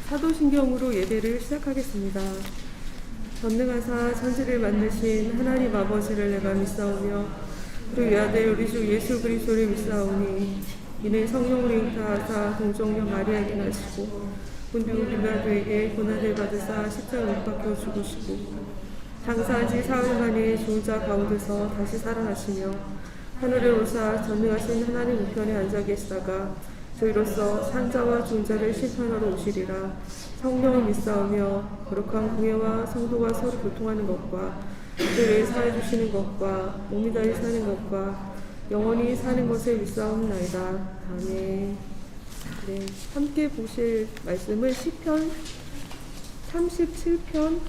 사도신경으로 예배를 시작하겠습니다. 전능하사 천지를 만드신 하나님 아버지를 내가 믿사오며 그 외아들 우리 주 예수 그리스도를 믿사오니 이는 성령으로 잉타하사 동정녀 마리아에게 나시고 본디오 빌라도에게 고난을 받으사 십자가 못 박혀 죽으시고 장사한 지 사흘 만에 죽은 자 가운데서 다시 살아나시며 하늘에 오사 전능하신 하나님 우편에 앉아 계시다가 저희로서 산자와 존자를 심판하러 오시리라. 성령을 믿사오며 거룩한 공예와 성도가 서로 교통하는 것과 그들을 사해 주시는 것과 몸이 다히 사는 것과 영원히 사는 것을 믿사옵나이다. 아멘. 네, 함께 보실 말씀은 시편 37편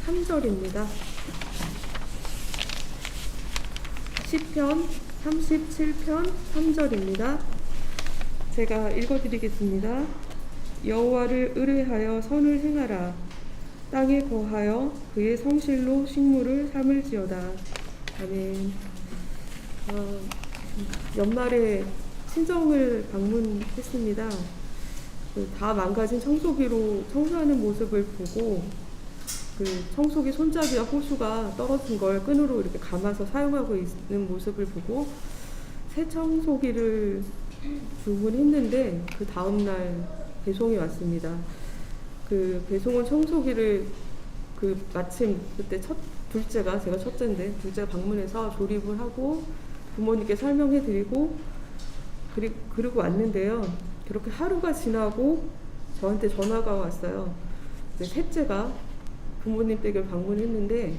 3절입니다. 시편 37편 3절입니다. 제가 읽어드리겠습니다. 여호와를 의뢰하여 선을 행하라. 땅에 거하여 그의 성실로 식물을 삼을지어다. 아멘. 연말에 친정을 방문했습니다. 다 망가진 청소기로 청소하는 모습을 보고 그 청소기 손잡이와 호수가 떨어진 걸 끈으로 이렇게 감아서 사용하고 있는 모습을 보고 새 청소기를 주문했는데 그 다음날 배송이 왔습니다. 그 배송온 청소기를 마침 그때 둘째가 제가 첫째인데 둘째가 방문해서 조립을 하고 부모님께 설명해 드리고 그리고 왔는데요. 그렇게 하루가 지나고 저한테 전화가 왔어요. 셋째가 부모님 댁을 방문했는데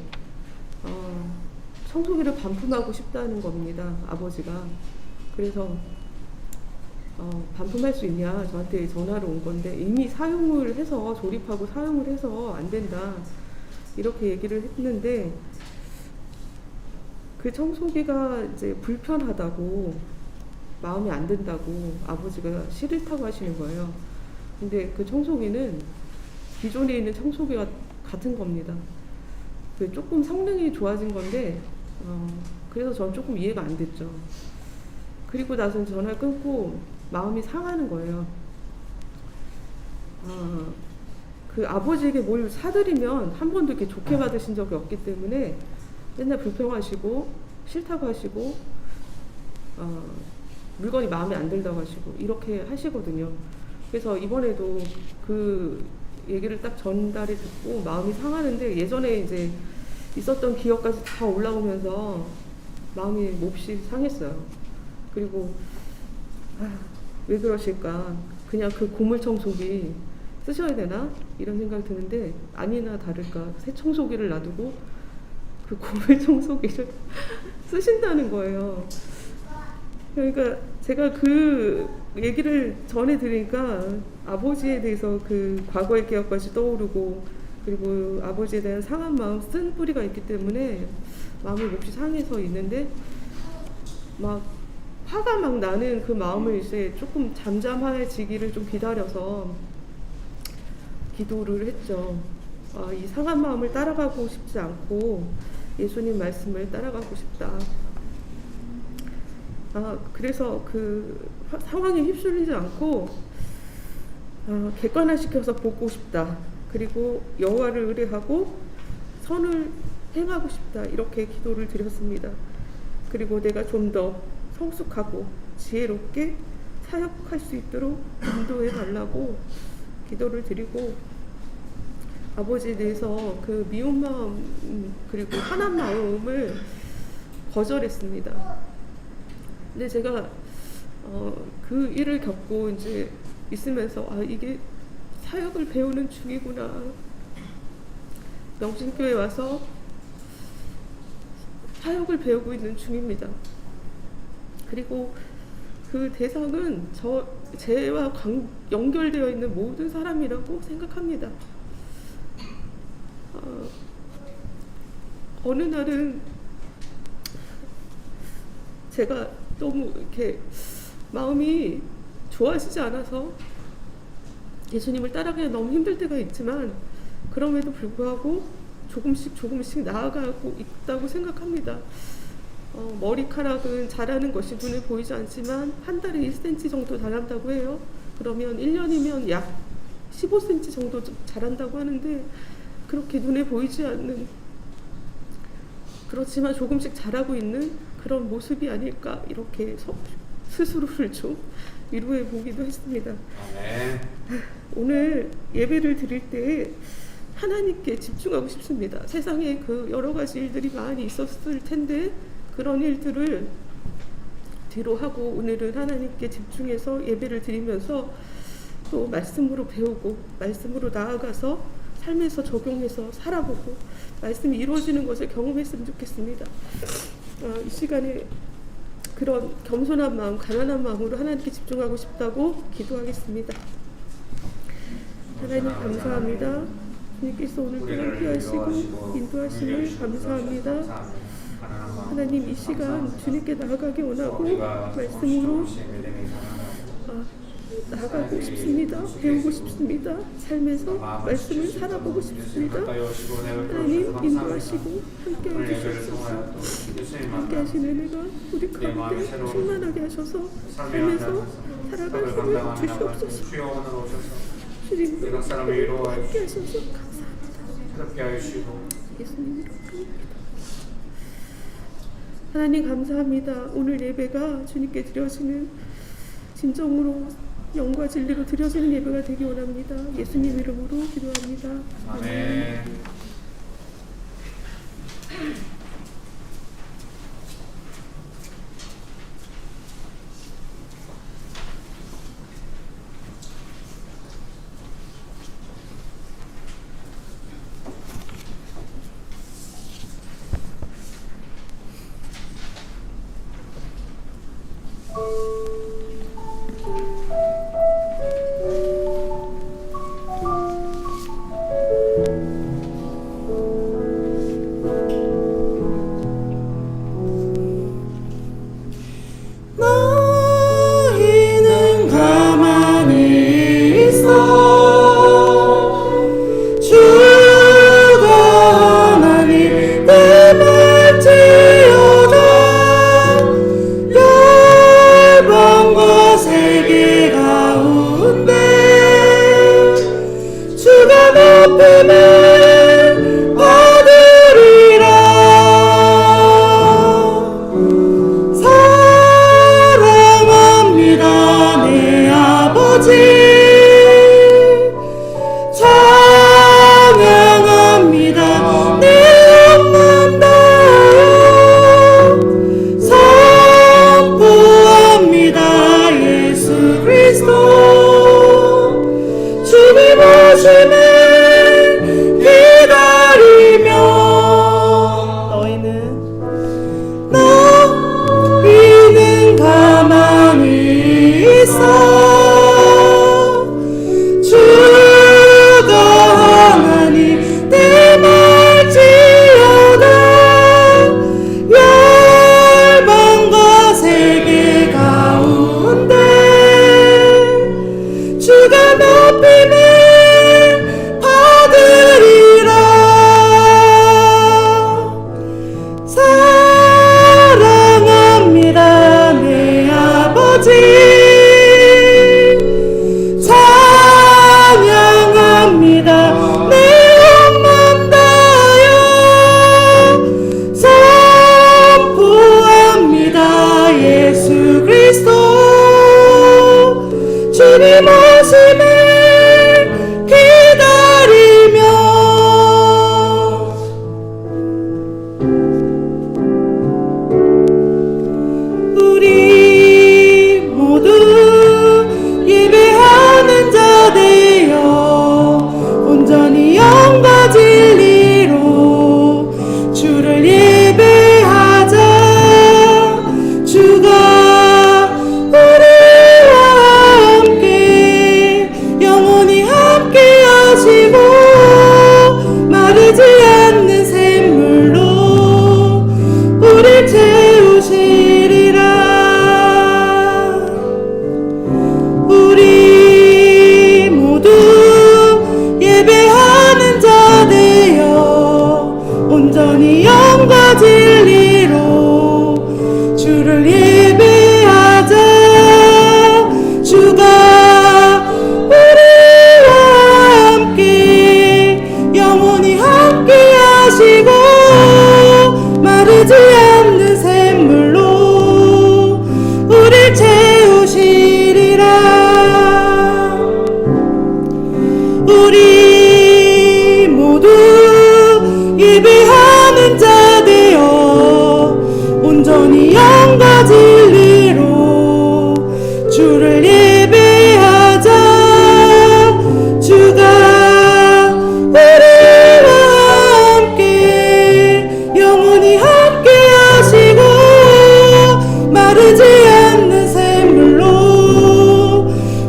청소기를 반품하고 싶다는 겁니다. 아버지가. 그래서 반품할 수 있냐 저한테 전화로 온 건데 이미 사용을 해서 조립하고 사용을 해서 안 된다 이렇게 얘기를 했는데 그 청소기가 이제 불편하다고 마음에 안 든다고 아버지가 싫다고 하시는 거예요. 근데 그 청소기는 기존에 있는 청소기와 같은 겁니다. 조금 성능이 좋아진 건데 그래서 전 조금 이해가 안 됐죠. 그리고 나서 전화를 끊고 마음이 상하는 거예요. 그 아버지에게 뭘 사드리면 한 번도 이렇게 좋게 받으신 적이 없기 때문에 맨날 불평하시고 싫다고 하시고 물건이 마음에 안 들다고 하시고 이렇게 하시거든요. 그래서 이번에도 그 얘기를 딱 전달해 듣고 마음이 상하는데 예전에 이제 있었던 기억까지 다 올라오면서 마음이 몹시 상했어요. 그리고 왜 그러실까? 그냥 그 고물 청소기 쓰셔야 되나? 이런 생각이 드는데 아니나 다를까 새 청소기를 놔두고 그 고물 청소기를 쓰신다는 거예요. 그러니까 제가 그 얘기를 전해드리니까 아버지에 대해서 그 과거의 기억까지 떠오르고 그리고 아버지에 대한 상한 마음 쓴 뿌리가 있기 때문에 마음이 몹시 상해서 있는데 막 화가 막 나는 그 마음을 이제 조금 잠잠해지기를 좀 기다려서 기도를 했죠. 이 상한 마음을 따라가고 싶지 않고 예수님 말씀을 따라가고 싶다. 그래서 그 상황에 휩쓸리지 않고 객관화시켜서 보고 싶다. 그리고 여호와를 의뢰하고 선을 행하고 싶다. 이렇게 기도를 드렸습니다. 그리고 내가 좀 더 성숙하고 지혜롭게 사역할 수 있도록 인도해 달라고 기도를 드리고 아버지에 대해서 그 미운 마음 그리고 화난 마음을 거절했습니다. 근데 제가 그 일을 겪고 이제 있으면서 이게 사역을 배우는 중이구나. 명신교회 와서 사역을 배우고 있는 중입니다. 그리고 그 대상은 제와 연결되어 있는 모든 사람이라고 생각합니다. 어느 날은 제가 너무 이렇게 마음이 좋아지지 않아서 예수님을 따라가기 너무 힘들 때가 있지만 그럼에도 불구하고 조금씩 나아가고 있다고 생각합니다. 머리카락은 자라는 것이 눈에 보이지 않지만 한 달에 1cm 정도 자란다고 해요. 그러면 1년이면 약 15cm 정도 좀 자란다고 하는데 그렇게 눈에 보이지 않는, 그렇지만 조금씩 자라고 있는 그런 모습이 아닐까, 이렇게 스스로를 좀 위로해 보기도 했습니다. 아멘. 오늘 예배를 드릴 때 하나님께 집중하고 싶습니다. 세상에 그 여러 가지 일들이 많이 있었을 텐데 그런 일들을 뒤로 하고 오늘은 하나님께 집중해서 예배를 드리면서 또 말씀으로 배우고 말씀으로 나아가서 삶에서 적용해서 살아보고 말씀이 이루어지는 것을 경험했으면 좋겠습니다. 이 시간에 그런 겸손한 마음, 가난한 마음으로 하나님께 집중하고 싶다고 기도하겠습니다. 하나님 감사합니다. 주님께서 오늘도 함께하시고 인도하심을 감사합니다. 하나님 이 시간 주님께 나아가기 원하고 말씀으로 나아가고 싶습니다. 배우고 싶습니다. 삶에서 말씀을 살아보고 싶습니다. 하나님 인도하시고 함께해 주시옵소서. 함께하신 은혜가 우리 가운데 충만하게 하셔서 삶에서 살아갈 힘을 주시옵소서. 주님도 함께 하셔서 감사합니다. 예수님 이름으로 하나님 감사합니다. 오늘 예배가 주님께 드려지는 진정으로 영과 진리로 드려지는 예배가 되기 원합니다. 예수님 이름으로 기도합니다. 아멘. 너희는 가만히 있어 주가 하나님 내 말지어다 열방과 세계 가운데 주가 높임을 받으리라. 사랑합니다 내 아버지 찬양합니다 내 영혼 다하여 선포합니다 예수 그리스도 주님 오심을 기다리며 너희는 가만히 있어 주가 하나님 내 말지어다 열방과 세계 가운데 주가 높임을 받으리라. 사랑합니다 내 아버지 찬양합니다 내 영혼 다하여 선포합니다 예수 그리스도 주님 오심을 기다리며 우리 모두 예배하는 자 되어 온전히 영과 진리로 주를 예배하자. 주가 우리와 함께 주를 예배하자. 주가 우리와 함께 영원히 함께 하시고 마르지 않는 샘물로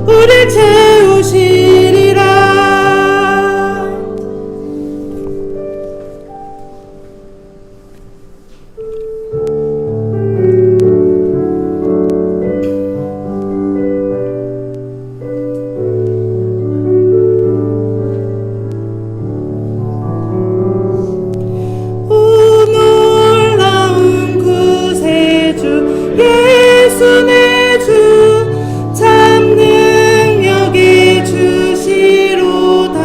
우릴 채우시리라. 놀라운 구세주 예수 내 주 참 능력의 주시로다.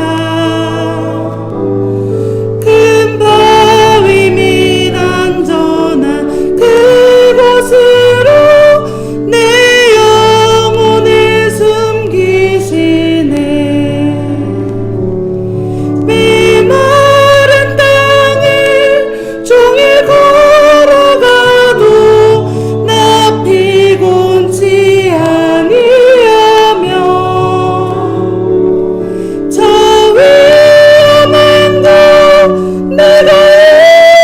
큰 바위 및 안전한 그곳으로 내 영혼을 숨기시네. 메마른 땅을 종일 걸어가도 나 피곤치 아니하며 저 위험한 곳 내가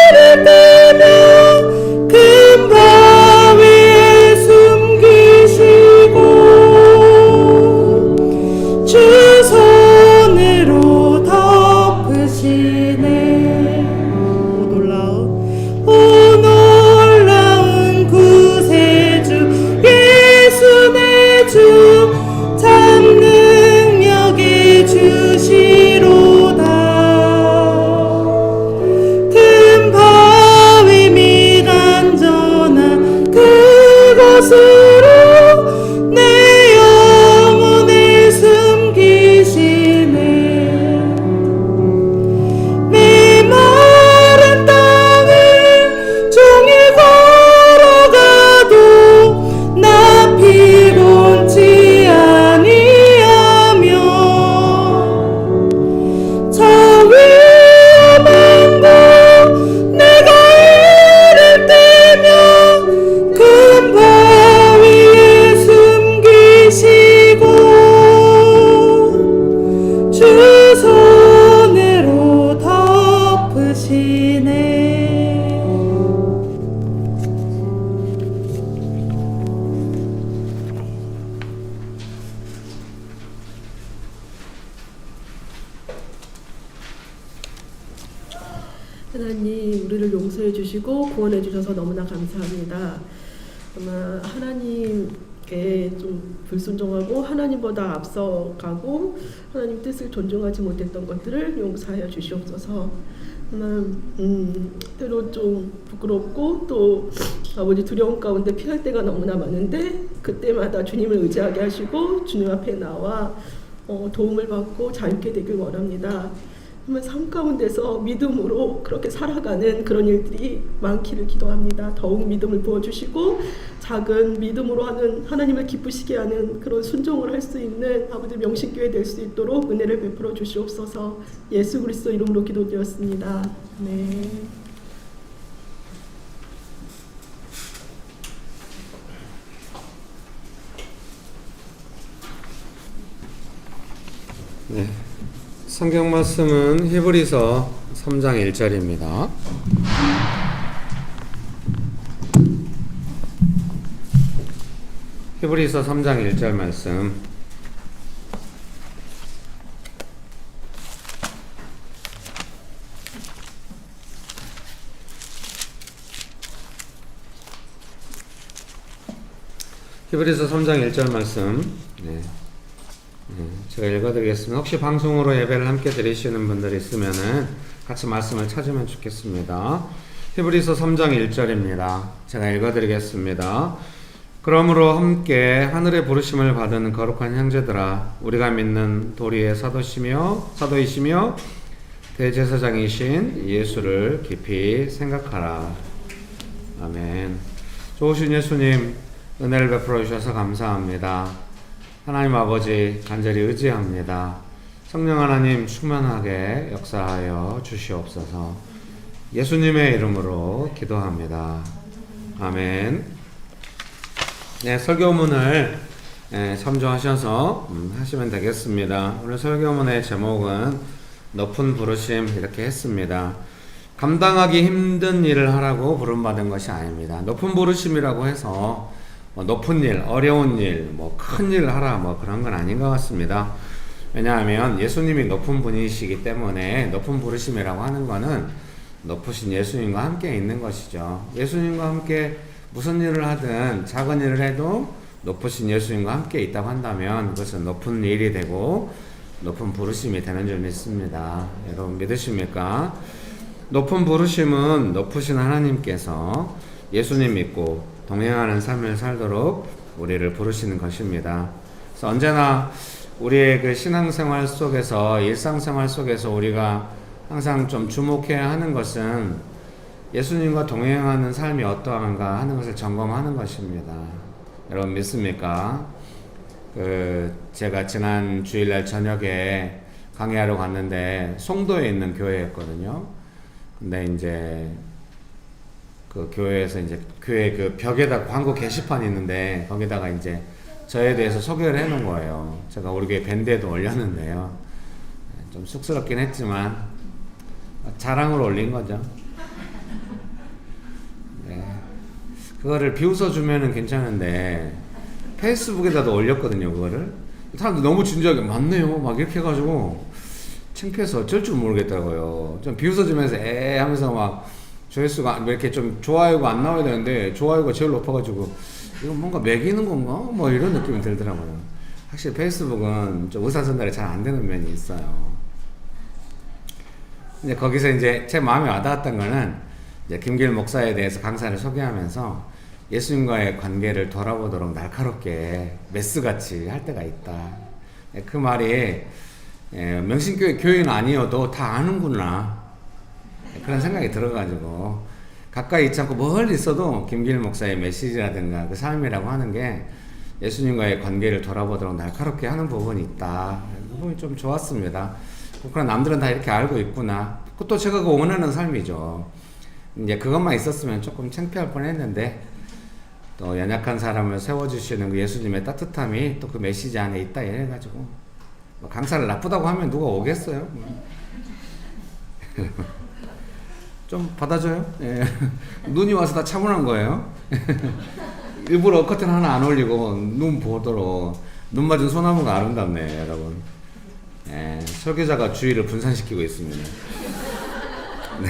이를 때면 큰 바위에 숨기시고 주 손으로 덮으시네. 오 놀라운 구세주 예수 내 주 참 능력의 주시로다. 큰 바위 및 안전한 그곳으로 내 영혼을 숨기시네. 메마른 땅을 종일 걸어가도 나 피곤치 아니하며 저 위험한 곳 내가 이를 때면 큰 바위에 숨기시고 주 손으로 덮으시네. 하나님, 우리를 용서해 주시고 구원해 주셔서 너무나 감사합니다. 아마 하나님께 좀 불순종하고 하나님보다 앞서가고 하나님 뜻을 존중하지 못했던 것들을 용서하여 주시옵소서. 때로 좀 부끄럽고 또 아버지 두려움 가운데 피할 때가 너무나 많은데 그때마다 주님을 의지하게 하시고 주님 앞에 나와 도움을 받고 자유케 되길 원합니다. 삶 가운데서 믿음으로 그렇게 살아가는 그런 일들이 많기를 기도합니다. 더욱 믿음을 부어주시고 작은 믿음으로 하는 하나님을 기쁘시게 하는 그런 순종을 할 수 있는 아버지 명신교회 될 수 있도록 은혜를 베풀어 주시옵소서. 예수 그리스도 이름으로 기도드렸습니다. 네. 네. 성경 말씀은 히브리서 3장 1절입니다. 히브리서 3장 1절 말씀. 히브리서 3장 1절 말씀. 네. 제가 읽어드리겠습니다. 혹시 방송으로 예배를 함께 드리시는 분들이 있으면은 같이 말씀을 찾으면 좋겠습니다. 히브리서 3장 1절입니다. 제가 읽어드리겠습니다. 그러므로 함께 하늘의 부르심을 받은 거룩한 형제들아, 우리가 믿는 도리의 사도이시며 대제사장이신 예수를 깊이 생각하라. 아멘. 좋으신 예수님, 은혜를 베풀어 주셔서 감사합니다. 하나님 아버지 간절히 의지합니다. 성령 하나님 충만하게 역사하여 주시옵소서. 예수님의 이름으로 기도합니다. 아멘. 네, 설교문을 참조하셔서 하시면 되겠습니다. 오늘 설교문의 제목은 높은 부르심 이렇게 했습니다. 감당하기 힘든 일을 하라고 부름받은 것이 아닙니다. 높은 부르심이라고 해서 높은 일, 어려운 일, 큰 일을 하라 그런 건 아닌 것 같습니다. 왜냐하면 예수님이 높은 분이시기 때문에 높은 부르심이라고 하는 것은 높으신 예수님과 함께 있는 것이죠. 예수님과 함께 무슨 일을 하든 작은 일을 해도 높으신 예수님과 함께 있다고 한다면 그것은 높은 일이 되고 높은 부르심이 되는 줄 믿습니다. 여러분 믿으십니까? 높은 부르심은 높으신 하나님께서 예수님 믿고 동행하는 삶을 살도록 우리를 부르시는 것입니다. 그래서 언제나 우리의 그 신앙생활 속에서, 일상생활 속에서 우리가 항상 좀 주목해야 하는 것은 예수님과 동행하는 삶이 어떠한가 하는 것을 점검하는 것입니다. 여러분 믿습니까? 제가 지난 주일날 저녁에 강의하러 갔는데 송도에 있는 교회였거든요. 근데 이제 그 교회에서 이제 교회 그 벽에다 광고 게시판이 있는데 거기다가 이제 저에 대해서 소개를 해놓은 거예요. 제가 우리 교회 밴드에도 올렸는데요. 좀 쑥스럽긴 했지만 자랑으로 올린 거죠. 네. 그거를 비웃어주면은 괜찮은데 페이스북에다도 올렸거든요. 그거를 사람들 너무 진지하게 맞네요 막 이렇게 해가지고 창피해서 어쩔 줄 모르겠더라고요. 좀 비웃어주면서 하면서 막 조회수가 이렇게 좀 좋아요가 안 나와야 되는데 좋아요가 제일 높아가지고 이거 뭔가 매기는 건가? 이런 느낌이 들더라고요. 확실히 페이스북은 좀 의사전달이 잘 안 되는 면이 있어요. 근데 거기서 이제 제 마음에 와닿았던 거는 이제 김길 목사에 대해서 강사를 소개하면서 예수님과의 관계를 돌아보도록 날카롭게 메스같이 할 때가 있다. 그 말이 명신교회 교인 아니어도 다 아는구나. 그런 생각이 들어가지고 가까이 있지 않고 멀리 있어도 김길 목사의 메시지라든가 그 삶이라고 하는 게 예수님과의 관계를 돌아보도록 날카롭게 하는 부분이 있다. 그 부분이 좀 좋았습니다. 그럼 남들은 다 이렇게 알고 있구나. 그것도 제가 원하는 삶이죠. 이제 그것만 있었으면 조금 창피할 뻔했는데 또 연약한 사람을 세워주시는 그 예수님의 따뜻함이 또 그 메시지 안에 있다 이래가지고 강사를 나쁘다고 하면 누가 오겠어요? 좀 받아줘요? 예. 눈이 와서 다 차분한 거예요. 일부러 커튼 하나 안 올리고 눈 보도록 눈 맞은 소나무가 아름답네 여러분. 예. 설교자가 주의를 분산시키고 있습니다. 네.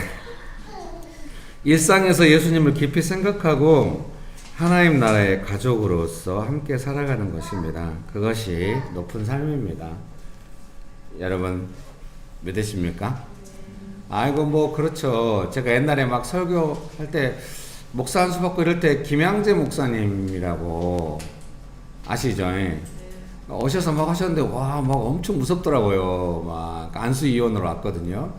일상에서 예수님을 깊이 생각하고 하나님 나라의 가족으로서 함께 살아가는 것입니다. 그것이 높은 삶입니다. 여러분 믿으십니까? 아이고 그렇죠. 제가 옛날에 막 설교할 때 목사 한 수 받고 이럴 때 김양재 목사님이라고 아시죠? 오셔서 막 하셨는데 막 엄청 무섭더라고요. 막 안수 이원으로 왔거든요.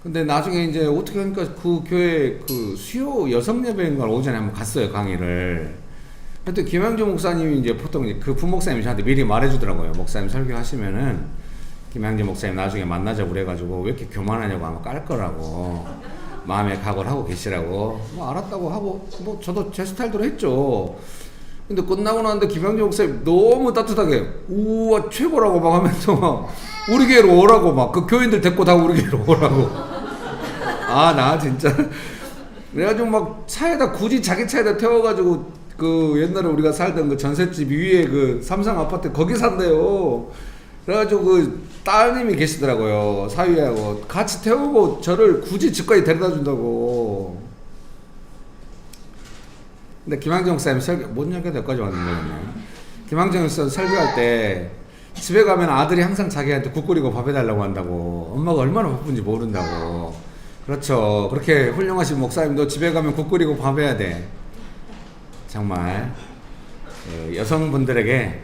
근데 나중에 이제 어떻게 하니까 그 교회 그 수요 여성 예배인가 오전에 한번 갔어요, 강의를. 그때 김양재 목사님이 이제 보통 이제 그 부목사님이 저한테 미리 말해주더라고요. 목사님 설교하시면은 김양재 목사님 나중에 만나자고 그래가지고 왜 이렇게 교만하냐고 아마 깔 거라고 마음에 각오를 하고 계시라고 알았다고 하고 저도 제 스타일대로 했죠. 근데 끝나고 나는데 김양재 목사님 너무 따뜻하게 우와 최고라고 막 하면서 막 우리 교회로 오라고 막 그 교인들 데리고 다 우리 교회로 오라고. 나 진짜 그래가지고 막 차에다 굳이 자기 차에다 태워가지고 그 옛날에 우리가 살던 그 전셋집 위에 그 삼성 아파트 거기 산대요. 그래가지고 그 따님이 계시더라고요. 사위하고 같이 태우고 저를 굳이 집까지 데려다 준다고. 근데 김항정 목사님 설교 뭔 얘기가 여기까지 왔는데 김항정 목사님 설교할 때 집에 가면 아들이 항상 자기한테 국 끓이고 밥 해달라고 한다고. 엄마가 얼마나 바쁜지 모른다고. 그렇죠. 그렇게 훌륭하신 목사님도 집에 가면 국 끓이고 밥 해야 돼. 정말 여성분들에게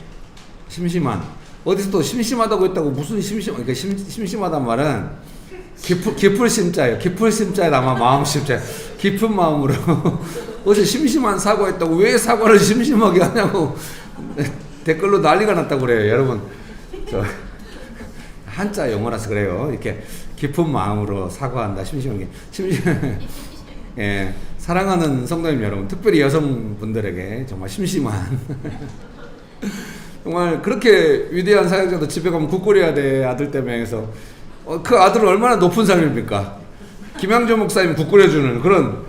심심한 어디서 또 심심하다고 했다고 무슨 심심하단 말은 깊을 심자예요. 깊을 심자에 아마 마음 심자. 깊은 마음으로 어제 심심한 사과했다고 왜 사과를 심심하게 하냐고 댓글로 난리가 났다고 그래요. 여러분 저 한자 영어라서 그래요. 이렇게 깊은 마음으로 사과한다. 심심하게. 예, 사랑하는 성도님 여러분, 특별히 여성분들에게 정말 심심한 정말 그렇게 위대한 사역자도 집에 가면 국 끓여야 돼, 아들 때문에. 해서 그 아들은 얼마나 높은 삶입니까? 김양조 목사님 국 끓여주는 그런,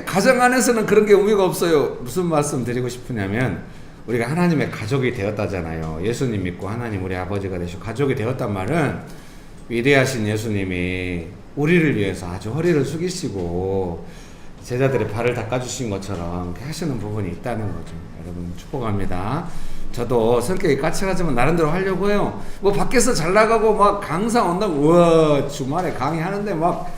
가정 안에서는 그런 게 의미가 없어요. 무슨 말씀 드리고 싶으냐면, 우리가 하나님의 가족이 되었다잖아요. 예수님 믿고 하나님 우리 아버지가 되시고 가족이 되었단 말은, 위대하신 예수님이 우리를 위해서 아주 허리를 숙이시고 제자들의 발을 닦아주신 것처럼 하시는 부분이 있다는 거죠. 여러분 축복합니다. 저도 성격이 까칠하지만 나름대로 하려고 해요. 뭐 밖에서 잘 나가고 막 강사 온다고, 우와 주말에 강의하는데 막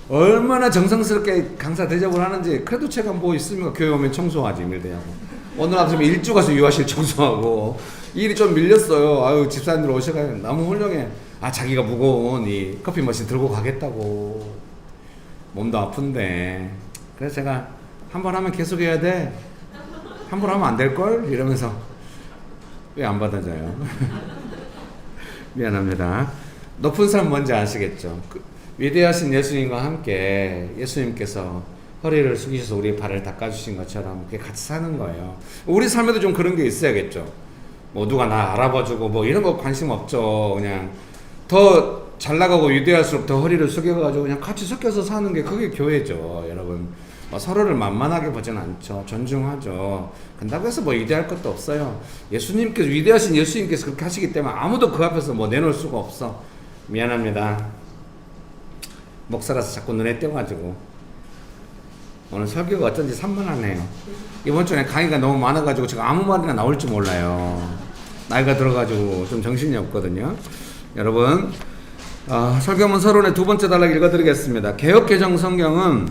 얼마나 정성스럽게 강사 대접을 하는지. 그래도 제가 뭐 있습니까? 교회 오면 청소하지, 밀대하고. 오늘 아침에 일주 가서 유아실 청소하고. 일이 좀 밀렸어요. 아유 집사님들 오셔가지고 너무 훌륭해. 아 자기가 무거운 이 커피 머신 들고 가겠다고. 몸도 아픈데. 그래서 제가 한 번 하면 계속 해야 돼, 한 번 하면 안 될걸? 이러면서 왜 안 받아줘요? 미안합니다. 높은 사람 뭔지 아시겠죠? 위대하신 예수님과 함께 예수님께서 허리를 숙이셔서 우리 발을 닦아주신 것처럼 그렇게 같이 사는 거예요. 우리 삶에도 좀 그런 게 있어야겠죠. 뭐 누가 나 알아봐주고 뭐 이런 거 관심 없죠. 그냥 더 잘 나가고 위대할수록 더 허리를 숙여가지고 그냥 같이 섞여서 사는 게 그게 교회죠. 여러분 서로를 만만하게 보진 않죠. 존중하죠. 근다고 해서 뭐 위대할 것도 없어요. 예수님께서, 위대하신 예수님께서 그렇게 하시기 때문에 아무도 그 앞에서 뭐 내놓을 수가 없어. 미안합니다. 목사라서 자꾸 눈에 띄어가지고 오늘 설교가 어쩐지 산만하네요. 이번 주에 강의가 너무 많아가지고 제가 아무 말이나 나올 줄 몰라요. 나이가 들어가지고 좀 정신이 없거든요. 여러분 설교문 서론의 두 번째 단락 읽어드리겠습니다. 개역개정 성경은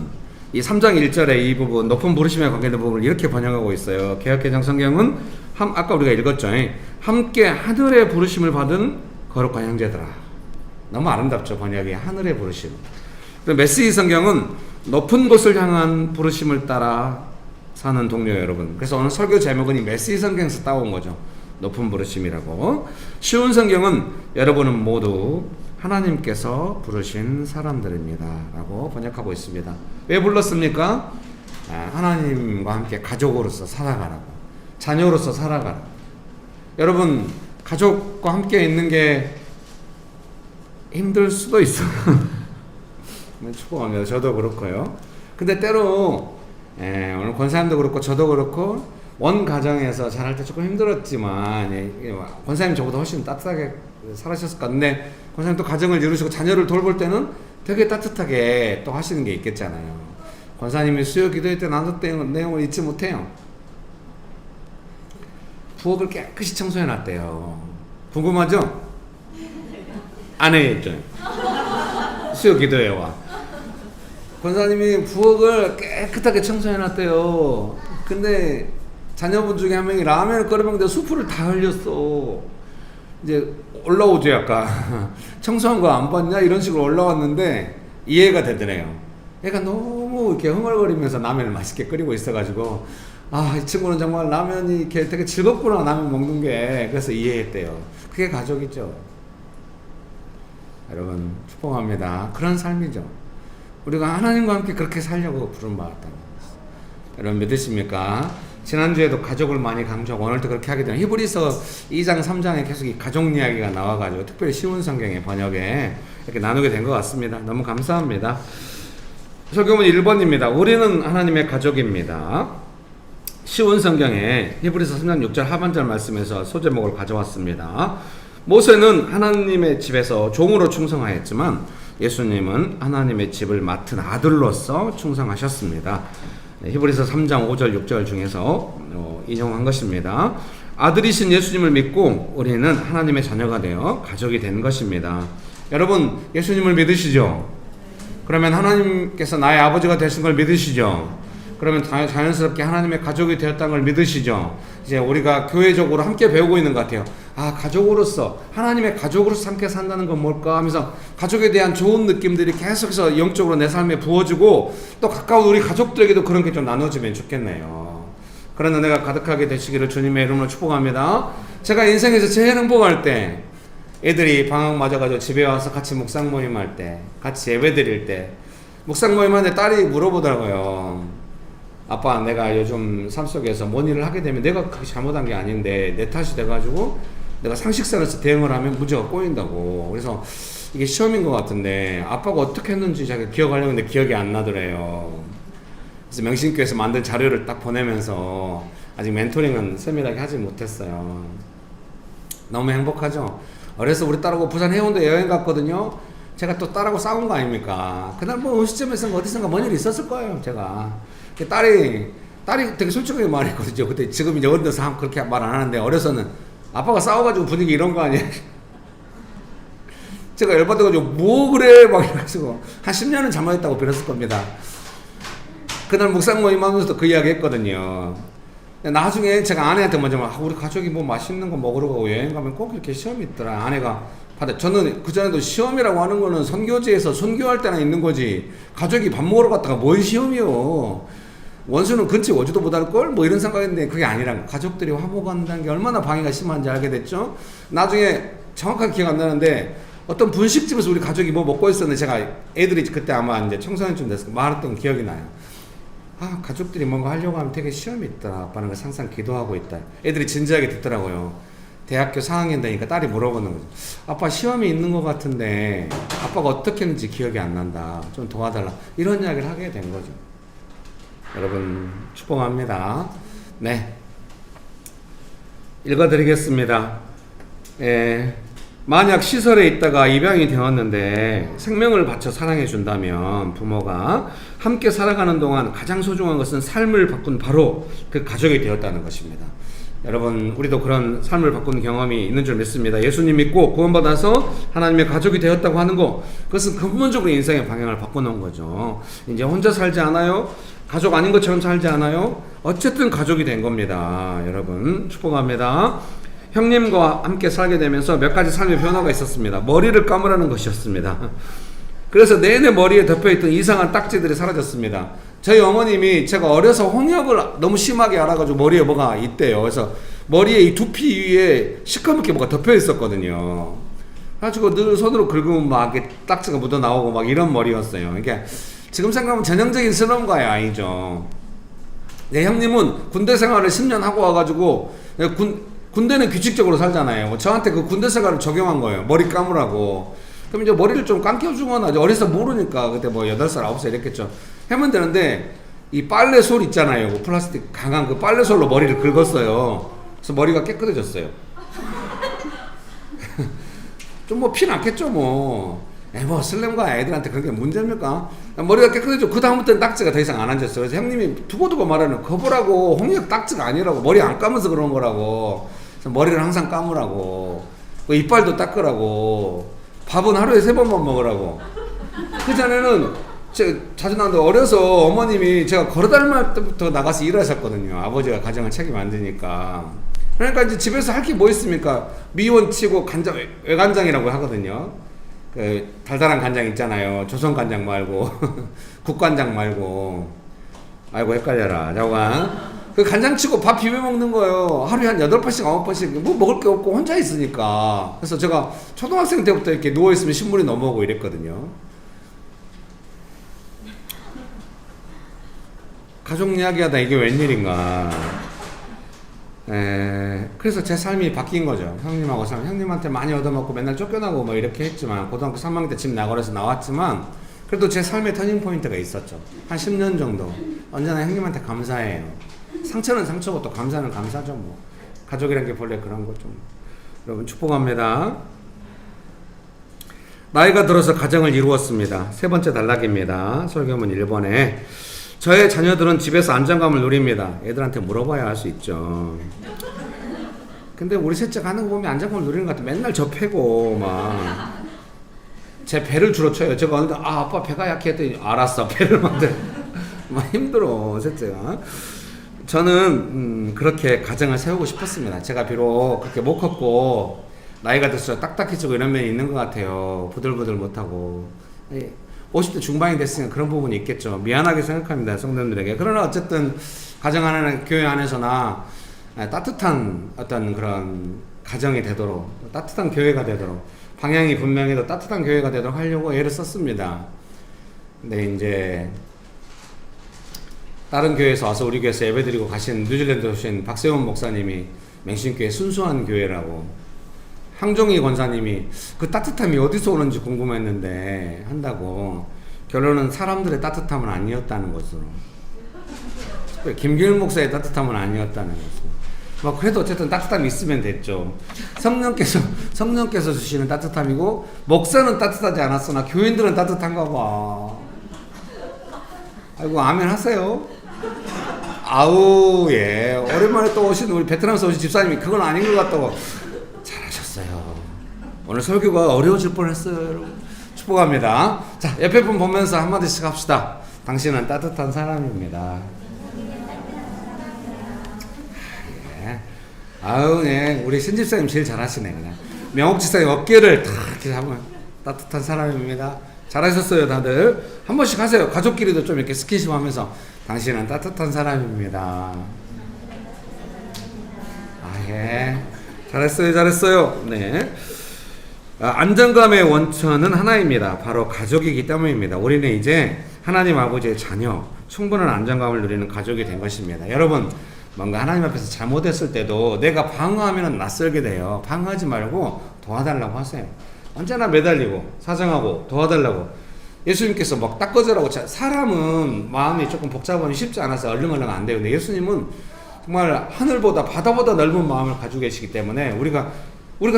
이 3장 1절의 이 부분, 높은 부르심에 관계된 부분을 이렇게 번역하고 있어요. 개역개정 성경은 아까 우리가 읽었죠. 함께 하늘의 부르심을 받은 거룩한 형제들아. 너무 아름답죠, 번역이. 하늘의 부르심. 메시지 성경은 높은 곳을 향한 부르심을 따라 사는 동료 여러분. 그래서 오늘 설교 제목은 이 메시지 성경에서 따온 거죠. 높은 부르심이라고. 쉬운 성경은 여러분은 모두 하나님께서 부르신 사람들입니다 라고 번역하고 있습니다. 왜 불렀습니까? 하나님과 함께 가족으로서 살아가라고, 자녀로서 살아가라고. 여러분 가족과 함께 있는 게 힘들 수도 있어요. 축복합니다. 저도 그렇고요. 근데 때로 오늘 권사님도 그렇고 저도 그렇고 원 가정에서 자랄 때 조금 힘들었지만 권사님 저보다 훨씬 따뜻하게 살아셨을 것 같은데, 권사님 또 가정을 이루시고 자녀를 돌볼 때는 되게 따뜻하게 또 하시는 게 있겠잖아요. 권사님이 수요 기도회 때 나눴던 내용을 잊지 못해요. 부엌을 깨끗이 청소해 놨대요. 궁금하죠? 안 해야죠. 수요 기도회와 권사님이 부엌을 깨끗하게 청소해 놨대요. 근데 자녀분 중에 한 명이 라면을 끓여 먹는데 수프를 다 흘렸어. 이제 올라오죠, 약간. 청소한 거 안 봤냐? 이런 식으로 올라왔는데 이해가 되더래요. 얘가 너무 이렇게 흥얼거리면서 라면을 맛있게 끓이고 있어가지고, 이 친구는 정말 라면이 이렇게 되게 즐겁구나, 라면 먹는 게. 그래서 이해했대요. 그게 가족이죠. 여러분, 축복합니다. 그런 삶이죠. 우리가 하나님과 함께 그렇게 살려고 부름받았다는 거예요. 여러분, 믿으십니까? 지난주에도 가족을 많이 강조하고 오늘도 그렇게 하게 되면 히브리서 2장 3장에 계속 이 가족 이야기가 나와가지고 특별히 쉬운 성경의 번역에 이렇게 나누게 된 것 같습니다. 너무 감사합니다. 설교문 1번입니다. 우리는 하나님의 가족입니다. 쉬운 성경에 히브리서 3장 6절 하반절 말씀에서 소제목을 가져왔습니다. 모세는 하나님의 집에서 종으로 충성하였지만 예수님은 하나님의 집을 맡은 아들로서 충성하셨습니다. 히브리서 3장 5절 6절 중에서 인용한 것입니다. 아들이신 예수님을 믿고 우리는 하나님의 자녀가 되어 가족이 된 것입니다. 여러분 예수님을 믿으시죠? 그러면 하나님께서 나의 아버지가 되신 걸 믿으시죠? 그러면 자연스럽게 하나님의 가족이 되었다는 걸 믿으시죠? 이제 우리가 교회적으로 함께 배우고 있는 것 같아요. 가족으로서, 하나님의 가족으로서 함께 산다는 건 뭘까 하면서 가족에 대한 좋은 느낌들이 계속해서 영적으로 내 삶에 부어지고 또 가까운 우리 가족들에게도 그런 게 좀 나눠지면 좋겠네요. 그런 은혜가 가득하게 되시기를 주님의 이름으로 축복합니다. 제가 인생에서 제일 행복할 때, 애들이 방학 맞아가지고 집에 와서 같이 묵상 모임할 때, 같이 예배 드릴 때, 묵상 모임하는데 딸이 물어보더라고요. 아빠 내가 요즘 삶 속에서 뭔 일을 하게 되면 내가 그렇게 잘못한 게 아닌데 내 탓이 돼가지고 내가 상식선에서 대응을 하면 문제가 꼬인다고. 그래서 이게 시험인 것 같은데 아빠가 어떻게 했는지 자기 기억하려고 했는데 기억이 안 나더래요. 그래서 명신교에서 만든 자료를 딱 보내면서 아직 멘토링은 세밀하게 하지 못했어요. 너무 행복하죠? 어려서 우리 딸하고 부산 해운대 여행 갔거든요. 제가 또 딸하고 싸운 거 아닙니까? 그날 뭐 음식점에서 어디선가 뭔 일이 있었을 거예요, 제가. 딸이 되게 솔직하게 말했거든요. 그때 지금 이제 어른돼서 그렇게 말 안 하는데 어려서는 아빠가 싸워가지고 분위기 이런 거 아니에요? 제가 열받아가지고 뭐 그래 막 이래가지고 한 10년은 잘못했다고 빌었을 겁니다. 그날 묵상 모임 하면서도 그 이야기 했거든요. 나중에 제가 아내한테 먼저 우리 가족이 뭐 맛있는 거 먹으러 가고 여행 가면 꼭 이렇게 시험이 있더라. 아내가 저는 그전에도 시험이라고 하는 거는 선교지에서 선교할 때나 있는 거지 가족이 밥 먹으러 갔다가 뭔 시험이요. 원수는 근처에 오지도 못할걸? 뭐 이런 생각했는데 그게 아니라 가족들이 화목한다는 게 얼마나 방해가 심한지 알게 됐죠. 나중에 정확하게 기억 안 나는데 어떤 분식집에서 우리 가족이 뭐 먹고 있었는데 제가 애들이 그때 아마 이제 청소년쯤 돼서 말했던 기억이 나요. 아, 가족들이 뭔가 하려고 하면 되게 시험이 있다. 아빠는 거 항상 기도하고 있다. 애들이 진지하게 듣더라고요. 대학교 4학년 되니까 딸이 물어보는 거죠. 아빠 시험이 있는 것 같은데 아빠가 어떻게 했는지 기억이 안 난다. 좀 도와달라. 이런 이야기를 하게 된 거죠. 여러분 축복합니다. 네, 읽어드리겠습니다. 만약 시설에 있다가 입양이 되었는데 생명을 바쳐 사랑해 준다면 부모가 함께 살아가는 동안 가장 소중한 것은 삶을 바꾼 바로 그 가족이 되었다는 것입니다. 여러분 우리도 그런 삶을 바꾼 경험이 있는 줄 믿습니다. 예수님 믿고 구원받아서 하나님의 가족이 되었다고 하는 것, 그것은 근본적으로 인생의 방향을 바꿔놓은 거죠. 이제 혼자 살지 않아요. 가족 아닌 것처럼 살지 않아요. 어쨌든 가족이 된 겁니다. 여러분 축복합니다. 형님과 함께 살게 되면서 몇 가지 삶의 변화가 있었습니다. 머리를 감으라는 것이었습니다. 그래서 내내 머리에 덮여있던 이상한 딱지들이 사라졌습니다. 저희 어머님이 제가 어려서 홍역을 너무 심하게 알아가지고 머리에 뭐가 있대요. 그래서 머리에 이 두피 위에 시커멓게 뭐가 덮여 있었거든요. 그래가지고 늘 손으로 긁으면 막 딱지가 묻어 나오고 막 이런 머리였어요. 그러니까 지금 생각하면 전형적인 슬럼가의 아이죠. 내 형님은 군대 생활을 10년 하고 와가지고 군대는 규칙적으로 살잖아요. 저한테 그 군대 생활을 적용한 거예요. 머리 감으라고. 그럼 이제 머리를 좀 감겨주거나, 어려서 모르니까, 그때 뭐 8살, 9살 이랬겠죠. 하면 되는데, 이 빨래솔 있잖아요. 그 플라스틱 강한 그 빨래솔로 머리를 긁었어요. 그래서 머리가 깨끗해졌어요. 좀 뭐 피 났겠죠, 뭐. 뭐 슬램과 애들한테 그게 문제입니까? 머리가 깨끗해져. 그 다음부터는 딱지가 더 이상 안 앉았어요. 그래서 형님이 두고두고 말하는 거보라고, 홍역 딱지가 아니라고, 머리 안 감아서 그런 거라고. 그래서 머리를 항상 감으라고, 이빨도 닦으라고, 밥은 하루에 3번만 먹으라고. 그 전에는 제가 자주 나왔는데 어려서 어머님이 제가 걸어다닐 때부터 나가서 일하셨거든요. 아버지가 가정을 책임 안 지니까. 그러니까 이제 집에서 할 게 뭐 있습니까? 미원 치고 간장, 외간장이라고 하거든요. 그 달달한 간장 있잖아요. 조선 간장 말고 국간장 말고. 아이고 헷갈려라. 저가 그 간장 치고 밥 비벼 먹는 거예요. 하루에 한 8번씩 9번씩 뭐 먹을 게 없고 혼자 있으니까. 그래서 제가 초등학생 때부터 이렇게 누워 있으면 신물이 넘어오고 이랬거든요. 가족 이야기하다 이게 웬일인가. 그래서 제 삶이 바뀐 거죠. 형님하고 살면 형님한테 많이 얻어먹고 맨날 쫓겨나고 뭐 이렇게 했지만, 고등학교 3학년 때 집 나가려서 나왔지만 그래도 제 삶의 터닝 포인트가 있었죠. 한 10년 정도 언제나 형님한테 감사해요. 상처는 상처고 또 감사는 감사죠. 뭐 가족이란 게 본래 그런 거죠. 여러분 축복합니다. 나이가 들어서 가정을 이루었습니다. 3번째 단락입니다. 설교문 1번에 저의 자녀들은 집에서 안정감을 누립니다. 애들한테 물어봐야 할 수 있죠. 근데 우리 셋째 가는 거 보면 안정감을 누리는 것 같아. 맨날 저 패고 막 제 배를 주로 쳐요. 제가 어느 날 아빠 배가 약해 했더니 알았어 배를 만들어. 막 힘들어 셋째가. 저는 그렇게 가정을 세우고 싶었습니다. 제가 비록 그렇게 못 컸고 나이가 들수록 딱딱해지고 이런 면이 있는 것 같아요. 부들부들 못하고 50대 중반이 됐으니까 그런 부분이 있겠죠. 미안하게 생각합니다, 성도님들에게. 그러나 어쨌든 가정 안에나 교회 안에서나 따뜻한 어떤 그런 가정이 되도록, 따뜻한 교회가 되도록, 방향이 분명해도 따뜻한 교회가 되도록 하려고 애를 썼습니다. 근데 이제 다른 교회에서 와서 우리 교회에서 예배드리고 가신 뉴질랜드 오신 박세훈 목사님이 맹신교회 순수한 교회라고, 항종희 권사님이 그 따뜻함이 어디서 오는지 궁금했는데 한다고, 결론은 사람들의 따뜻함은 아니었다는 것으로, 김기일 목사의 따뜻함은 아니었다는 것으로. 뭐 그래도 어쨌든 따뜻함이 있으면 됐죠. 성령께서 주시는 따뜻함이고, 목사는 따뜻하지 않았으나 교인들은 따뜻한가 봐. 아이고 아멘 하세요. 아우 예, 오랜만에 또 오신 우리 베트남에서 오신 집사님이 그건 아닌 것 같다고. 잘하셨어요. 오늘 설교가 어려워질 뻔했어요, 여러분. 축복합니다. 자, 옆에 분 보면서 한마디씩 합시다. 당신은 따뜻한 사람입니다. 예. 아우 네, 우리 신집사님 제일 잘하시네. 그냥 명옥 집사님 어깨를 탁 이렇게 하면 따뜻한 사람입니다. 잘하셨어요, 다들. 한 번씩 하세요. 가족끼리도 좀 이렇게 스킨십 하면서 당신은 따뜻한 사람입니다. 아, 예. 잘했어요. 네. 안정감의 원천은 하나입니다. 바로 가족이기 때문입니다. 우리는 이제 하나님 아버지의 자녀, 충분한 안정감을 누리는 가족이 된 것입니다. 여러분, 뭔가 하나님 앞에서 잘못했을 때도 내가 방어하면 낯설게 돼요. 방어하지 말고 도와달라고 하세요. 언제나 매달리고 사정하고 도와달라고. 예수님께서 막 닦아주라고. 사람은 마음이 조금 복잡하면 쉽지 않아서 얼렁얼렁 안 돼요. 근데 예수님은 정말 하늘보다 바다보다 넓은 마음을 가지고 계시기 때문에 우리가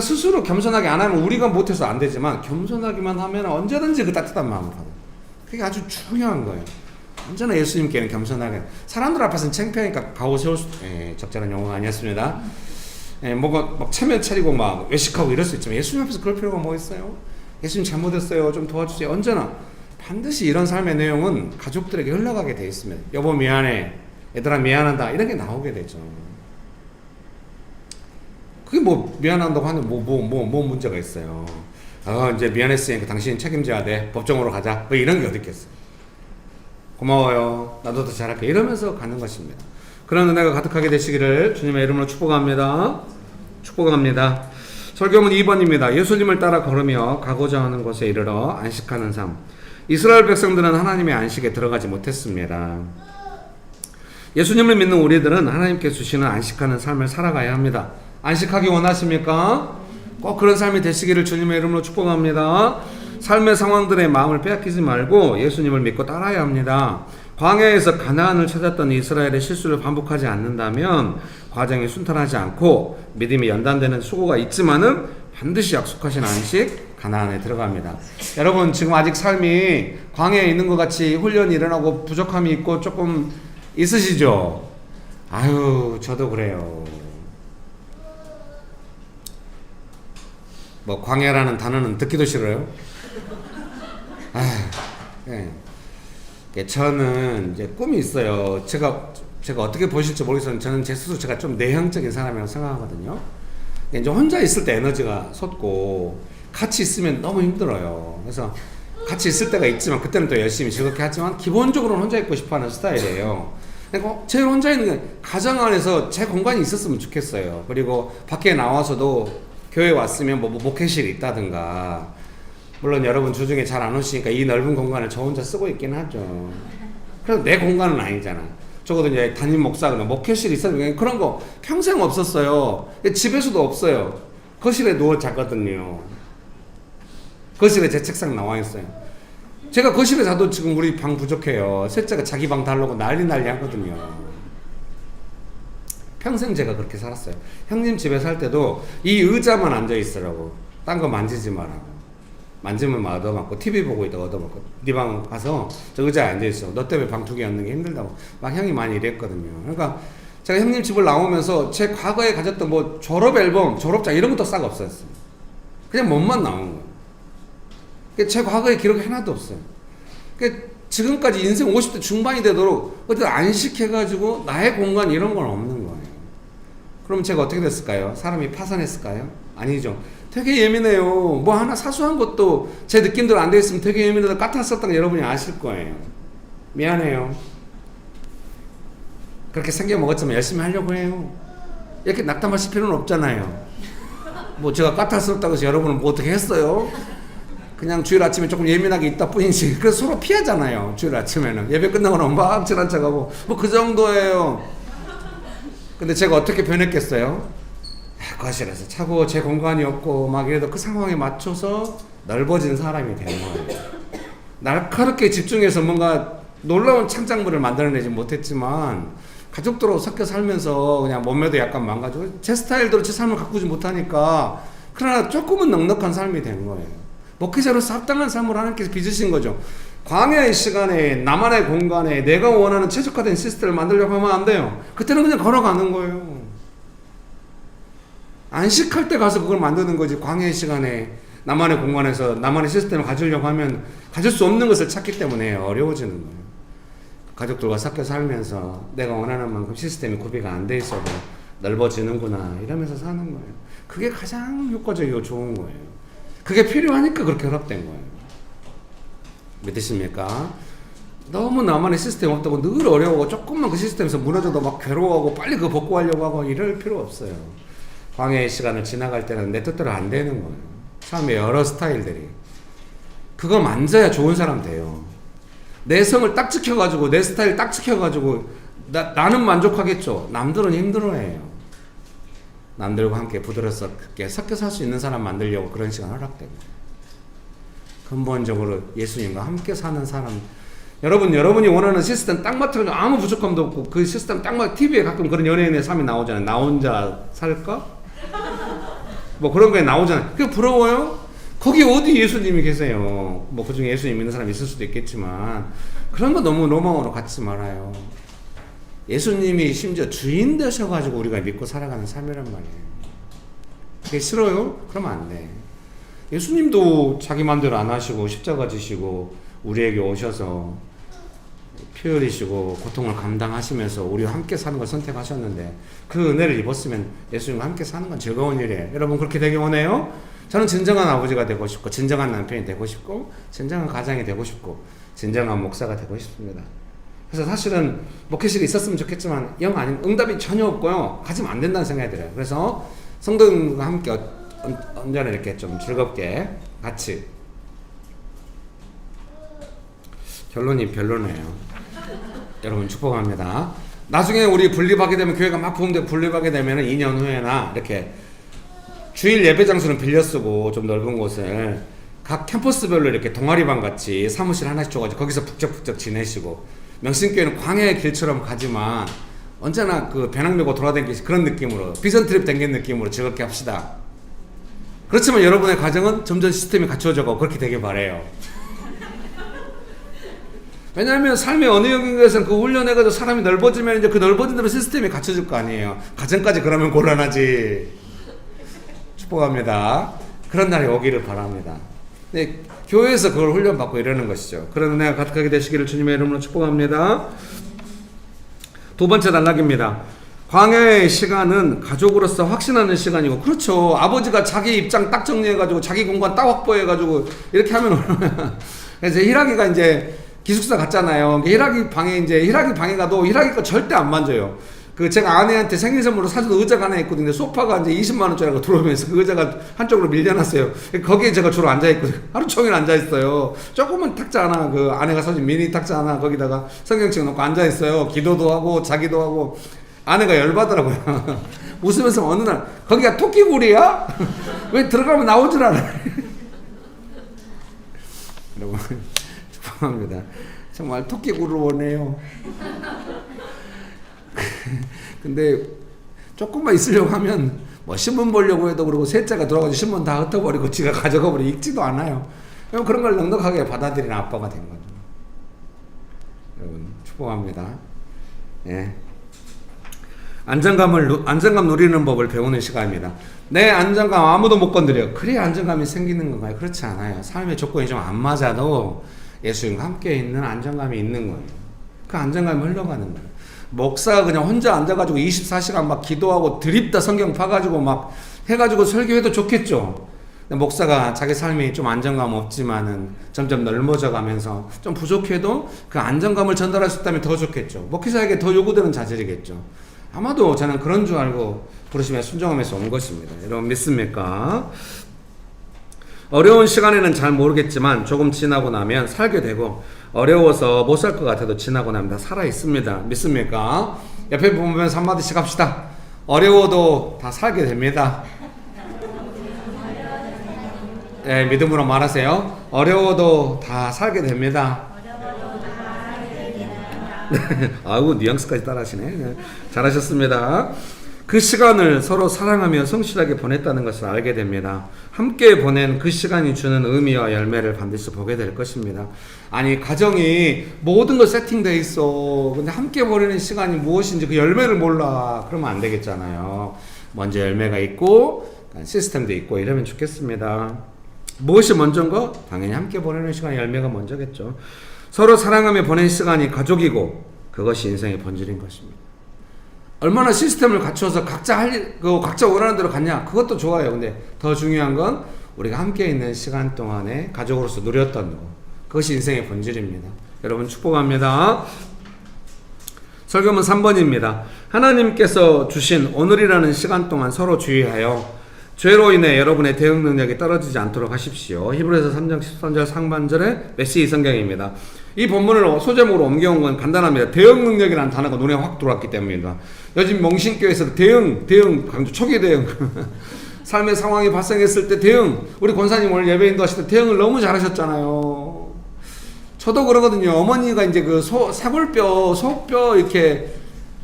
스스로 겸손하게 안 하면 우리가 못해서 안 되지만, 겸손하기만 하면 언제든지 그 따뜻한 마음을 받아요. 그게 아주 중요한 거예요. 언제나 예수님께는 겸손하게. 사람들 앞에서는 창피하니까 가오 세울 수, 적절한 용어가 아니었습니다. 막 체면 차리고 막 외식하고 이럴 수 있지만, 예수님 앞에서 그럴 필요가 뭐 있어요? 예수님 잘못했어요, 좀 도와주세요. 언제나 반드시 이런 삶의 내용은 가족들에게 흘러가게 돼 있습니다. 여보 미안해, 얘들아 미안하다, 이런 게 나오게 되죠. 그게 뭐 미안한다고 하는 뭐 문제가 있어요. 이제 미안했으니까 당신 책임져야 돼, 법정으로 가자, 뭐 이런 게 어디 있겠어. 고마워요, 나도 더 잘할게, 이러면서 가는 것입니다. 그런 은혜가 가득하게 되시기를 주님의 이름으로 축복합니다. 설교문 2번입니다. 예수님을 따라 걸으며 가고자 하는 곳에 이르러 안식하는 삶. 이스라엘 백성들은 하나님의 안식에 들어가지 못했습니다. 예수님을 믿는 우리들은 하나님께 주시는 안식하는 삶을 살아가야 합니다. 안식하기 원하십니까? 꼭 그런 삶이 되시기를 주님의 이름으로 축복합니다. 삶의 상황들의 마음을 빼앗기지 말고 예수님을 믿고 따라야 합니다. 광야에서 가나안을 찾았던 이스라엘의 실수를 반복하지 않는다면 과정이 순탄하지 않고 믿음이 연단되는 수고가 있지만은 반드시 약속하신 안식 가나안에 들어갑니다. 여러분, 지금 아직 삶이 광야에 있는 것 같이 훈련이 일어나고 부족함이 있고 조금 있으시죠? 아유, 저도 그래요. 뭐 광야라는 단어는 듣기도 싫어요. 아휴, 예. 저는 이제 꿈이 있어요. 제가 어떻게 보실지 모르겠어요. 저는 제 스스로 제가 좀 내향적인 사람이라고 생각하거든요. 이제 혼자 있을 때 에너지가 솟고 같이 있으면 너무 힘들어요. 그래서 같이 있을 때가 있지만 그때는 또 열심히 즐겁게 하지만 기본적으로는 혼자 있고 싶어하는 스타일이에요. 그러니까 제일 혼자 있는 게 가정 안에서 제 공간이 있었으면 좋겠어요. 그리고 밖에 나와서도 교회 왔으면 뭐 목회실이 있다든가, 물론 여러분 주중에 잘 안 오시니까 이 넓은 공간을 저 혼자 쓰고 있긴 하죠. 그래도 내 공간은 아니잖아. 적어도 이제 담임 목사가 목회실이 있었는데 그런 거 평생 없었어요. 집에서도 없어요. 거실에 누워 자거든요. 거실에 제 책상 나와 있어요. 제가 거실에 자도 지금 우리 방 부족해요. 셋째가 자기 방 달라고 난리 하거든요. 평생 제가 그렇게 살았어요. 형님 집에 살 때도 이 의자만 앉아 있으라고, 딴 거 만지지 말라고. 만지면 얻어맞고, TV 보고 있다가 얻어맞고, 네 방 가서 저 의자에 앉아 있어, 너 때문에 방 2개 얻는 게 힘들다고 막 형이 많이 이랬거든요. 그러니까 제가 형님 집을 나오면서 제 과거에 가졌던 뭐 졸업 앨범, 졸업장 이런 것도 싹 없었어요. 그냥 몸만 나온 거예요. 제 과거의 기록이 하나도 없어요. 지금까지 인생 50대 중반이 되도록 어쨌든 안식해가지고 나의 공간 이런 건 없는 거예요. 그럼 제가 어떻게 됐을까요? 사람이 파산했을까요? 아니죠. 되게 예민해요. 뭐 하나 사소한 것도 제 느낌대로 안 돼 있으면 되게 예민해서 까탈었던 거 여러분이 아실 거예요. 미안해요. 그렇게 생겨 먹었지만 열심히 하려고 해요. 이렇게 낙담하실 필요는 없잖아요. 뭐 제가 까탈스럽다고 해서 여러분은 뭐 어떻게 했어요? 그냥 주일 아침에 조금 예민하게 있다 뿐이지. 그래서 서로 피하잖아요. 주일 아침에는 예배 끝나고 나면 막 지난 척하고 뭐 그 정도예요. 근데 제가 어떻게 변했겠어요? 거실에서 차고 제 공간이 없고 막 이래도 그 상황에 맞춰서 넓어진 사람이 되는 거예요. 날카롭게 집중해서 뭔가 놀라운 창작물을 만들어내지 못했지만 가족들하고 섞여 살면서 그냥 몸매도 약간 망가지고 제 스타일대로 제 삶을 가꾸지 못하니까 그러나 조금은 넉넉한 삶이 된 거예요. 목회자로서 합당한 삶을 하나님께서 빚으신 거죠. 광야의 시간에 나만의 공간에 내가 원하는 최적화된 시스템을 만들려고 하면 안 돼요. 그때는 그냥 걸어가는 거예요. 안식할 때 가서 그걸 만드는 거지. 광야의 시간에 나만의 공간에서 나만의 시스템을 가지려고 하면 가질 수 없는 것을 찾기 때문에 어려워지는 거예요. 가족들과 섞여 살면서 내가 원하는 만큼 시스템이 구비가 안 돼 있어도 넓어지는구나 이러면서 사는 거예요. 그게 가장 효과적이고 좋은 거예요. 그게 필요하니까 그렇게 결합된 거예요. 믿으십니까? 너무 나만의 시스템 없다고 늘 어려워하고 조금만 그 시스템에서 무너져도 막 괴로워하고 빨리 그거 복구하려고 하고 이럴 필요 없어요. 광야의 시간을 지나갈 때는 내 뜻대로 안 되는 거예요. 삶의 여러 스타일들이. 그거 만져야 좋은 사람 돼요. 내 성을 딱 지켜가지고 내 스타일 딱 지켜가지고 나는 만족하겠죠. 남들은 힘들어해요. 남들과 함께 부드럽게 섞여 살 수 있는 사람 만들려고 그런 시간 허락되고 근본적으로 예수님과 함께 사는 사람. 여러분이 원하는 시스템 딱 맞춰서 아무 부족함도 없고 그 시스템 딱 맞. TV에 가끔 그런 연예인의 삶이 나오잖아요. 나 혼자 살까? 뭐 그런 거에 나오잖아요. 그게 부러워요? 거기 어디 예수님이 계세요? 뭐 그중에 예수님 믿는 사람이 있을 수도 있겠지만 그런 거 너무 로망으로 갖지 말아요. 예수님이 심지어 주인 되셔가지고 우리가 믿고 살아가는 삶이란 말이에요. 그게 싫어요? 그러면 안 돼. 예수님도 자기 마음대로 안 하시고 십자가 지시고 우리에게 오셔서 피 흘리시고 고통을 감당하시면서 우리와 함께 사는 걸 선택하셨는데 그 은혜를 입었으면 예수님과 함께 사는 건 즐거운 일이에요. 여러분 그렇게 되기 원해요? 저는 진정한 아버지가 되고 싶고 진정한 남편이 되고 싶고 진정한 가장이 되고 싶고 진정한 목사가 되고 싶습니다. 그래서 사실은 목회실이 있었으면 좋겠지만 영 아닌 응답이 전혀 없고요. 가지면 안 된다는 생각이 들어요. 그래서 성도님과 함께 언제나 이렇게 좀 즐겁게 같이 결론이 별로네요. 여러분 축복합니다. 나중에 우리 분립하게 되면 교회가 막 부흥되고 분립하게 되면 2년 후에나 이렇게 주일 예배 장소는 빌려 쓰고 좀 넓은 곳을 각 캠퍼스별로 이렇게 동아리방 같이 사무실 하나씩 줘가지고 거기서 북적북적 지내시고 명신교회는 광야의 길처럼 가지만 언제나 그 배낭 메고 돌아다니듯이 그런 느낌으로 비전 트립 댕긴 느낌으로 즐겁게 합시다. 그렇지만 여러분의 가정은 점점 시스템이 갖춰져가고 그렇게 되길 바래요. 왜냐하면 삶의 어느 영역에서는 그 훈련해가지고 사람이 넓어지면 이제 그 넓어진 대로 시스템이 갖춰질 거 아니에요. 가정까지 그러면 곤란하지. 축복합니다. 그런 날이 오기를 바랍니다. 네, 교회에서 그걸 훈련받고 이러는 것이죠. 그런 은혜가 가득하게 되시기를 주님의 이름으로 축복합니다. 두 번째 단락입니다. 광야의 시간은 가족으로서 확신하는 시간이고, 그렇죠. 아버지가 자기 입장 딱 정리해가지고 자기 공간 딱 확보해가지고 이렇게 하면 그래서 히라기가 이제 기숙사 갔잖아요. 히라기 방에 가도 히라기 거 절대 안 만져요. 그 제가 아내한테 생일 선물로 사준 의자가 하나 있거든요. 소파가 이제 20만 원짜리가 들어오면서 그 의자가 한쪽으로 밀려났어요. 거기에 제가 주로 앉아 있거든요. 하루 종일 앉아 있어요. 조그만 탁자 하나, 그 아내가 사준 미니 탁자 하나 거기다가 성경책 놓고 앉아 있어요. 기도도 하고 자기도 하고. 아내가 열받더라고요. 웃으면서 어느 날 거기가 토끼굴이야? 왜 들어가면 나오질 않아? 여러분 축복합니다. 정말 토끼굴을 원해요. 근데 조금만 있으려고 하면 뭐 신문 보려고 해도 그러고 셋째가 돌아가서 신문 다 흩어버리고 지가 가져가 버리고 읽지도 않아요. 그런 걸 넉넉하게 받아들이는 아빠가 된 거죠. 여러분 축복합니다. 예. 안정감 누리는 법을 배우는 시간입니다. 내 안정감 아무도 못 건드려. 그래야 안정감이 생기는 건가요? 그렇지 않아요. 삶의 조건이 좀 안 맞아도 예수님과 함께 있는 안정감이 있는 거예요. 그 안정감이 흘러가는 거예요. 목사가 그냥 혼자 앉아가지고 24시간 막 기도하고 드립다 성경 파가지고 막 해가지고 설교해도 좋겠죠. 근데 목사가 자기 삶이 좀 안정감 없지만은 점점 넓어져 가면서 좀 부족해도 그 안정감을 전달할 수 있다면 더 좋겠죠. 목회자에게 더 요구되는 자질이겠죠. 아마도 저는 그런 줄 알고 부르심에 순종하면서 온 것입니다. 여러분 믿습니까? 어려운 시간에는 잘 모르겠지만 조금 지나고 나면 살게 되고, 어려워서 못 살 것 같아도 지나고 나면 다 살아 있습니다. 믿습니까? 옆에 보면서 한마디씩 합시다. 어려워도 다 살게 됩니다. 네, 믿음으로 말하세요. 어려워도 다 살게 됩니다. 아우, 뉘앙스까지 따라하시네. 네, 잘하셨습니다. 그 시간을 서로 사랑하며 성실하게 보냈다는 것을 알게 됩니다. 함께 보낸 그 시간이 주는 의미와 열매를 반드시 보게 될 것입니다. 아니, 가정이 모든 거 세팅돼 있어. 근데 함께 보내는 시간이 무엇인지 그 열매를 몰라. 그러면 안 되겠잖아요. 먼저 열매가 있고 시스템도 있고 이러면 좋겠습니다. 무엇이 먼저인가? 당연히 함께 보내는 시간이 열매가 먼저겠죠. 서로 사랑하며 보낸 시간이 가족이고 그것이 인생의 본질인 것입니다. 얼마나 시스템을 갖춰서 각자 각자 원하는 대로 갔냐? 그것도 좋아요. 근데 더 중요한 건 우리가 함께 있는 시간 동안에 가족으로서 누렸던 거. 그것이 인생의 본질입니다. 여러분 축복합니다. 설교문 3번입니다. 하나님께서 주신 오늘이라는 시간 동안 서로 주의하여 죄로 인해 여러분의 대응 능력이 떨어지지 않도록 하십시오. 히브리서 3장 13절 상반절의 메시지 성경입니다. 이 본문을 소제목으로 옮겨온 건 간단합니다. 대응 능력이라는 단어가 눈에 확 들어왔기 때문입니다. 요즘 몽신교에서 대응 강조, 초기 대응 삶의 상황이 발생했을 때 대응, 우리 권사님 오늘 예배인도 하실 때 대응을 너무 잘하셨잖아요. 저도 그러거든요. 어머니가 이제 그 사골뼈, 속뼈 이렇게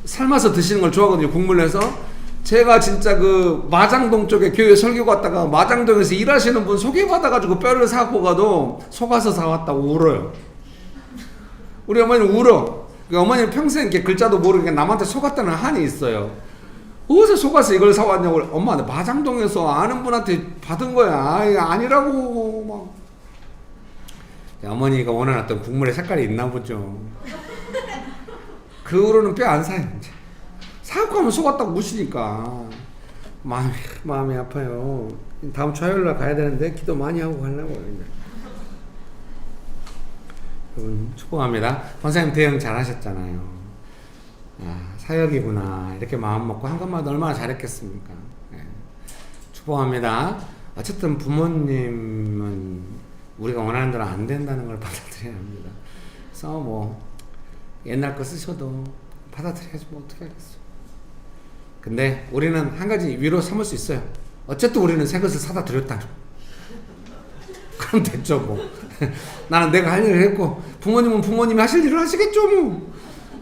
삶아서 드시는 걸 좋아하거든요. 국물 내서. 제가 진짜 그 마장동 쪽에 교회 설교 갔다가 마장동에서 일하시는 분 소개받아가지고 뼈를 사고 가도 속아서 사왔다고 울어요. 우리 어머니는 울어. 어머니는 평생 이렇게 글자도 모르게 남한테 속았다는 한이 있어요. 어디서 속아서 이걸 사왔냐고. 엄마, 나 마장동에서 아는 분한테 받은 거야. 아니라고. 막. 어머니가 원하는 국물의 색깔이 있나 보죠. 그 후로는 뼈 안 사요. 사갖고 하면 속았다고 무시니까 마음이 아파요. 다음 주 화요일날 가야 되는데 기도 많이 하고 가려고요. 여러분 축복합니다. 권사님 대응 잘 하셨잖아요. 사역이구나 이렇게 마음 먹고 한 것만 얼마나 잘했겠습니까. 네. 축복합니다. 어쨌든 부모님은 우리가 원하는 대로 안 된다는 걸 받아들여야 합니다. 그래서 뭐 옛날 거 쓰셔도 받아들여야지 뭐 어떻게 하겠어. 근데 우리는 한 가지 위로 삼을 수 있어요. 어쨌든 우리는 새 것을 사다 드렸다. 그럼 됐죠 뭐. 나는 내가 할 일을 했고 부모님은 부모님이 하실 일을 하시겠죠 뭐.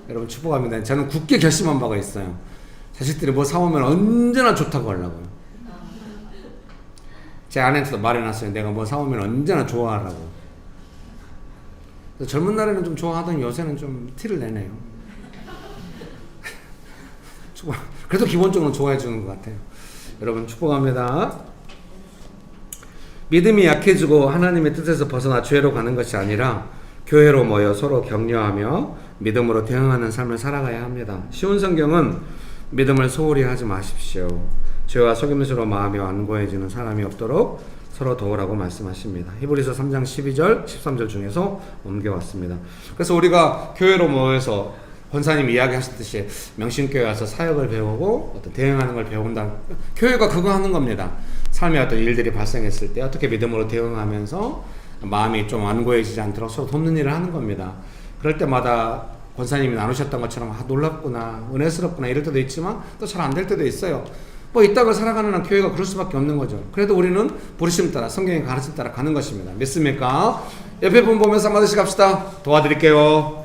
여러분 축복합니다. 저는 굳게 결심한 바가 있어요. 자식들이 뭐 사오면 언제나 좋다고 하려고요. 제 아내한테도 말해놨어요. 내가 뭐 사오면 언제나 좋아하라고. 젊은 날에는 좀 좋아하더니 요새는 좀 티를 내네요. 그래도 기본적으로 좋아해 주는 것 같아요. 여러분 축복합니다. 믿음이 약해지고 하나님의 뜻에서 벗어나 죄로 가는 것이 아니라 교회로 모여 서로 격려하며 믿음으로 대응하는 삶을 살아가야 합니다. 쉬운 성경은 믿음을 소홀히 하지 마십시오. 죄와 속임수로 마음이 완고해지는 사람이 없도록 서로 도우라고 말씀하십니다. 히브리서 3장 12절 13절 중에서 옮겨왔습니다. 그래서 우리가 교회로 모여서 권사님 이야기하셨듯이 명신교회 와서 사역을 배우고 어떤 대응하는 걸 배운다. 교회가 그거 하는 겁니다. 삶에 어떤 일들이 발생했을 때 어떻게 믿음으로 대응하면서 마음이 좀 완고해지지 않도록 서로 돕는 일을 하는 겁니다. 그럴 때마다 권사님이 나누셨던 것처럼 놀랍구나, 은혜스럽구나 이럴 때도 있지만 또 잘 안 될 때도 있어요. 뭐 이 땅을 살아가는 한 교회가 그럴 수밖에 없는 거죠. 그래도 우리는 부르심 따라 성경의 가르침 따라 가는 것입니다. 믿습니까? 옆에 분 보면서 한마디씩 합시다. 도와드릴게요.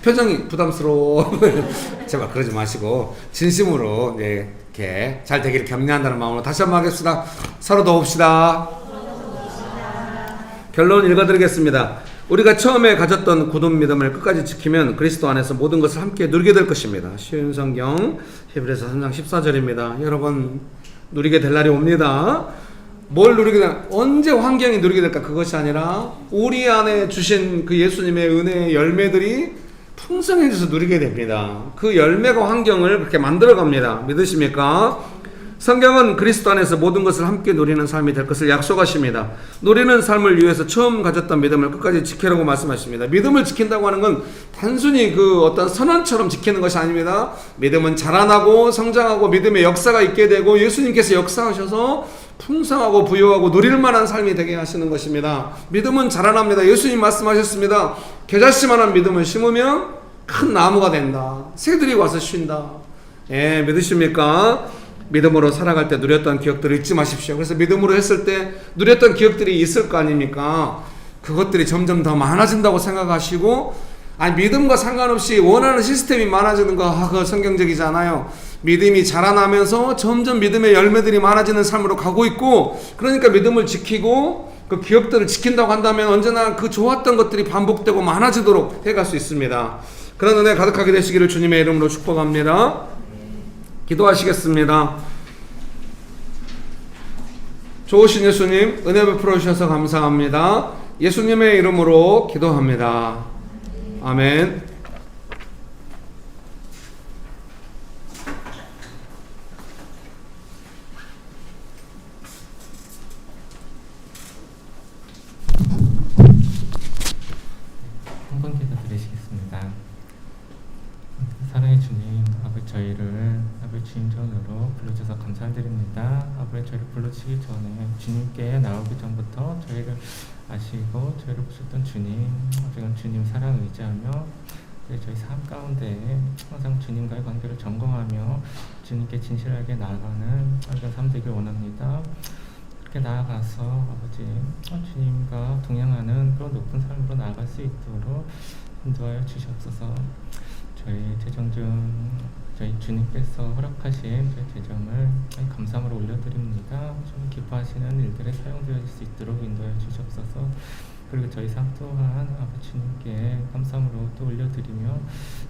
표정이 부담스러워. 제발 그러지 마시고 진심으로 이렇게 잘 되기를 격려한다는 마음으로 다시 한번 하겠습니다. 서로 도웁시다. 결론 읽어드리겠습니다. 우리가 처음에 가졌던 굳은 믿음을 끝까지 지키면 그리스도 안에서 모든 것을 함께 누리게 될 것입니다. 쉬운 성경 히브리서 3장 14절입니다. 여러분 누리게 될 날이 옵니다. 뭘 누리게 될, 언제 환경이 누리게 될까? 그것이 아니라 우리 안에 주신 그 예수님의 은혜의 열매들이 풍성해져서 누리게 됩니다. 그 열매가 환경을 그렇게 만들어 갑니다. 믿으십니까? 성경은 그리스도 안에서 모든 것을 함께 누리는 삶이 될 것을 약속하십니다. 누리는 삶을 위해서 처음 가졌던 믿음을 끝까지 지키라고 말씀하십니다. 믿음을 지킨다고 하는 건 단순히 그 어떤 선언처럼 지키는 것이 아닙니다. 믿음은 자라나고 성장하고 믿음의 역사가 있게 되고 예수님께서 역사하셔서 풍성하고 부유하고 누릴 만한 삶이 되게 하시는 것입니다. 믿음은 자라납니다. 예수님 말씀하셨습니다. 겨자씨만한 믿음을 심으면 큰 나무가 된다. 새들이 와서 쉰다. 예, 믿으십니까? 믿음으로 살아갈 때 누렸던 기억들을 잊지 마십시오. 그래서 믿음으로 했을 때 누렸던 기억들이 있을 거 아닙니까? 그것들이 점점 더 많아진다고 생각하시고, 아니 믿음과 상관없이 원하는 시스템이 많아지는 거 그거 성경적이지 않아요. 믿음이 자라나면서 점점 믿음의 열매들이 많아지는 삶으로 가고 있고, 그러니까 믿음을 지키고 그 기억들을 지킨다고 한다면 언제나 그 좋았던 것들이 반복되고 많아지도록 해갈 수 있습니다. 그런 은혜 가득하게 되시기를 주님의 이름으로 축복합니다. 기도하시겠습니다. 좋으신 예수님, 은혜 베풀어 주셔서 감사합니다. 예수님의 이름으로 기도합니다. 아멘. 한번 기도드리시겠습니다. 사랑의 주님, 아버지 저희를 아버지 주님 전으로 불러주셔서 감사드립니다. 아버지 저희를 불러주시기 전에 주님께 나오기 전부터 저희를 아시고 저희를 보셨던 주님, 아버지 주님 사랑 의지하며 저희 삶 가운데 항상 주님과의 관계를 점검하며 주님께 진실하게 나아가는 삶 되길 원합니다. 그렇게 나아가서 아버지 주님과 동행하는 그런 높은 삶으로 나아갈 수 있도록 인도하여 주시옵소서. 저희 재정 중 저희 주님께서 허락하신 저희 재정을 감사함으로 올려드립니다. 좀 기뻐하시는 일들에 사용되어질 수 있도록 인도하여 주시옵소서. 그리고 저희 삶 또한 아버지 주님께 감사함으로 또 올려드리며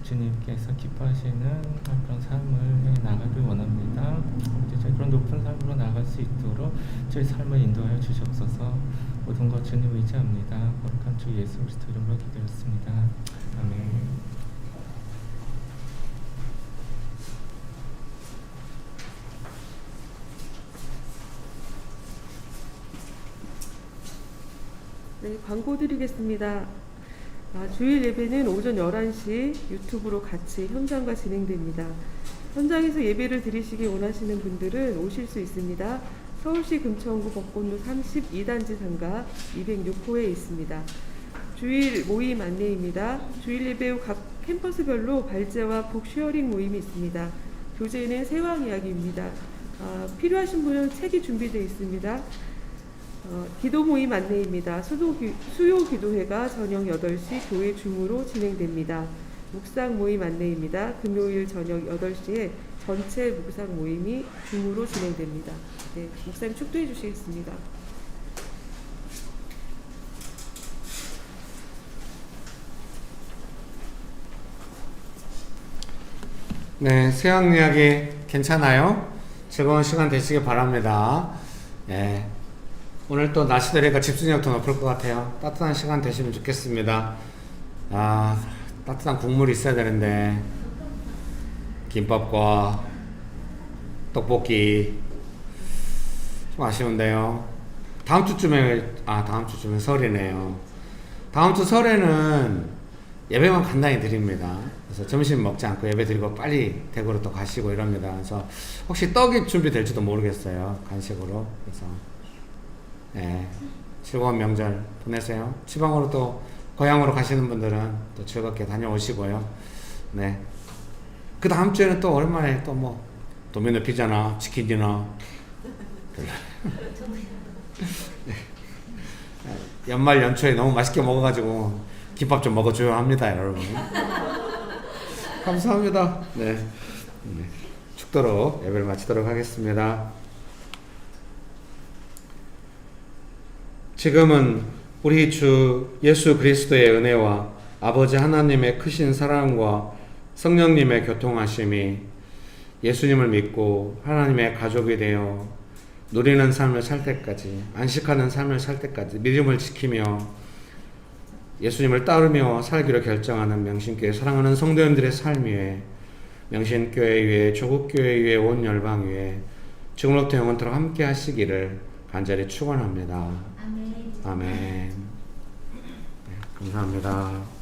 주님께서 기뻐하시는 그런 삶을 나아가길 원합니다. 아버지 저희 그런 높은 삶으로 나아갈 수 있도록 저희 삶을 인도하여 주시옵소서. 모든 것 주님 의지합니다. 거룩한 주 예수 그리스도 이름으로 기도했습니다. 아멘. 네, 광고 드리겠습니다. 주일 예배는 오전 11시 유튜브로 같이 현장과 진행됩니다. 현장에서 예배를 드리시기 원하시는 분들은 오실 수 있습니다. 서울시 금천구 벚꽃로 32단지 상가 206호에 있습니다. 주일 모임 안내입니다. 주일 예배 후 각 캠퍼스별로 발제와 북쉐어링 모임이 있습니다. 교재는 세왕 이야기입니다. 필요하신 분은 책이 준비되어 있습니다. 기도 모임 안내입니다. 수요 기도회가 저녁 8시 교회 줌으로 진행됩니다. 묵상 모임 안내입니다. 금요일 저녁 8시에 전체 묵상 모임이 줌으로 진행됩니다. 네, 묵상 축도해 주시겠습니다. 네, 세왕 이야기 괜찮아요? 즐거운 시간 되시길 바랍니다. 네. 오늘 또 날씨 되니까 집중력 더 높을 것 같아요. 따뜻한 시간 되시면 좋겠습니다. 따뜻한 국물이 있어야 되는데 김밥과 떡볶이 좀 아쉬운데요. 다음 주쯤에 설이네요. 다음 주 설에는 예배만 간단히 드립니다. 그래서 점심 먹지 않고 예배 드리고 빨리 댁으로 또 가시고 이럽니다. 그래서 혹시 떡이 준비될지도 모르겠어요. 간식으로. 그래서 네, 즐거운 명절 보내세요. 지방으로 또 고향으로 가시는 분들은 또 즐겁게 다녀오시고요. 네. 그 다음 주에는 또 오랜만에 또 뭐 도미노 피자나 치킨이나 네. 연말 연초에 너무 맛있게 먹어가지고 김밥 좀 먹어줘야 합니다, 여러분. 감사합니다. 네. 축도로 예배를 마치도록 하겠습니다. 지금은 우리 주 예수 그리스도의 은혜와 아버지 하나님의 크신 사랑과 성령님의 교통하심이 예수님을 믿고 하나님의 가족이 되어 누리는 삶을 살 때까지, 안식하는 삶을 살 때까지 믿음을 지키며 예수님을 따르며 살기로 결정하는 명신교회 사랑하는 성도님들의 삶 위에, 명신교회 위에, 조국교회 위에, 온 열방 위에 지금부터 영원토록 함께 하시기를 간절히 축원합니다. 아멘. 아멘. 네, 감사합니다.